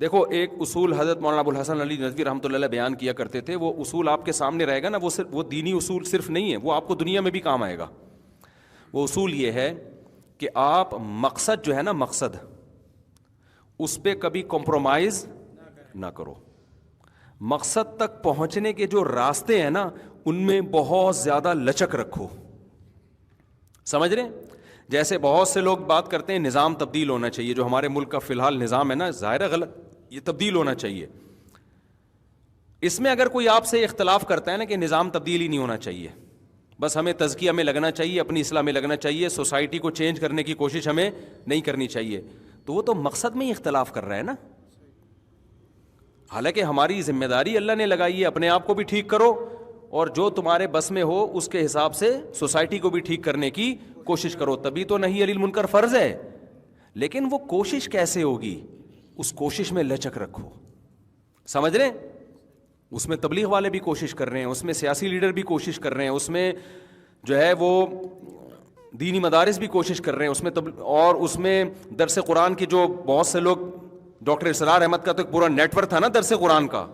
دیکھو ایک اصول حضرت مولانا ابو الحسن علی ندوی رحمۃ اللہ علیہ بیان کیا کرتے تھے، وہ اصول آپ کے سامنے رہے گا نا، وہ دینی اصول صرف نہیں ہے، وہ آپ کو دنیا میں بھی کام آئے گا۔ وہ اصول یہ ہے کہ آپ مقصد جو ہے نا، مقصد اس پہ کبھی کمپرومائز نہ کرو۔ مقصد تک پہنچنے کے جو راستے ہیں نا، ان میں بہت زیادہ لچک رکھو۔ سمجھ رہے ہیں؟ جیسے بہت سے لوگ بات کرتے ہیں نظام تبدیل ہونا چاہیے، جو ہمارے ملک کا فی الحال نظام ہے نا، ظاہر ہے غلط، یہ تبدیل ہونا چاہیے۔ اس میں اگر کوئی آپ سے اختلاف کرتا ہے نا کہ نظام تبدیل ہی نہیں ہونا چاہیے، بس ہمیں تزکیہ میں لگنا چاہیے، اپنی اصلاح میں لگنا چاہیے، سوسائٹی کو چینج کرنے کی کوشش ہمیں نہیں کرنی چاہیے، تو وہ تو مقصد میں ہی اختلاف کر رہا ہے نا۔ حالانکہ ہماری ذمہ داری اللہ نے لگائی ہے، اپنے آپ کو بھی ٹھیک کرو، اور جو تمہارے بس میں ہو اس کے حساب سے سوسائٹی کو بھی ٹھیک کرنے کی کوشش کرو، تبھی تو نہی عن المنکر فرض ہے۔ لیکن وہ کوشش کیسے ہوگی؟ اس کوشش میں لچک رکھو۔ سمجھ رہے ہیں؟ اس میں تبلیغ والے بھی کوشش کر رہے ہیں، اس میں سیاسی لیڈر بھی کوشش کر رہے ہیں، اس میں جو ہے وہ دینی مدارس بھی کوشش کر رہے ہیں، اس میں اور اس میں درس قرآن کی جو بہت سے لوگ، ڈاکٹر اسرار احمد کا تو ایک پورا نیٹ ورک تھا نا درس قرآن کا،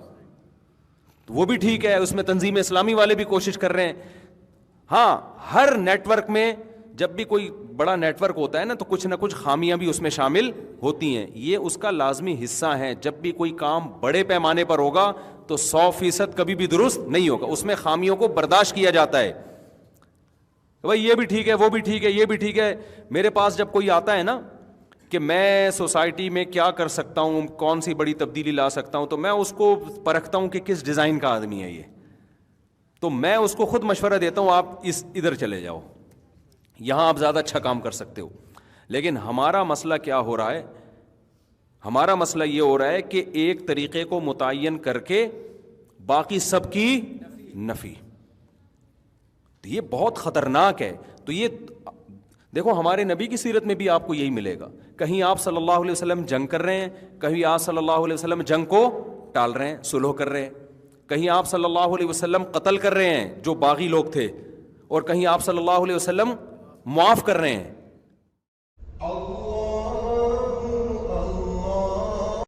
تو وہ بھی ٹھیک ہے، اس میں تنظیم اسلامی والے بھی کوشش کر رہے ہیں۔ ہاں، ہر نیٹ ورک میں جب بھی کوئی بڑا نیٹ ورک ہوتا ہے نا، تو کچھ نہ کچھ خامیاں بھی اس میں شامل ہوتی ہیں، یہ اس کا لازمی حصہ ہے۔ جب بھی کوئی کام بڑے پیمانے پر ہوگا تو 100% کبھی بھی درست نہیں ہوگا، اس میں خامیوں کو برداشت کیا جاتا ہے۔ بھائی یہ بھی ٹھیک ہے، وہ بھی ٹھیک ہے، یہ بھی ٹھیک ہے۔ میرے پاس جب کوئی آتا ہے نا کہ میں سوسائٹی میں کیا کر سکتا ہوں، کون سی بڑی تبدیلی لا سکتا ہوں، تو میں اس کو پرکھتا ہوں کہ کس ڈیزائن کا آدمی ہے یہ، تو میں اس کو خود مشورہ دیتا ہوں، آپ ادھر چلے جاؤ، یہاں آپ زیادہ اچھا کام کر سکتے ہو۔ لیکن ہمارا مسئلہ کیا ہو رہا ہے؟ ہمارا مسئلہ یہ ہو رہا ہے کہ ایک طریقے کو متعین کر کے باقی سب کی نفی، تو یہ بہت خطرناک ہے۔ تو یہ دیکھو ہمارے نبی کی سیرت میں بھی آپ کو یہی ملے گا، کہیں آپ صلی اللہ علیہ وسلم جنگ کر رہے ہیں، کہیں آپ صلی اللہ علیہ وسلم جنگ کو ٹال رہے ہیں، صلح کر رہے ہیں، کہیں آپ صلی اللہ علیہ وسلم قتل کر رہے ہیں جو باغی لوگ تھے، اور کہیں آپ صلی اللہ علیہ وسلم معاف کر رہے ہیں۔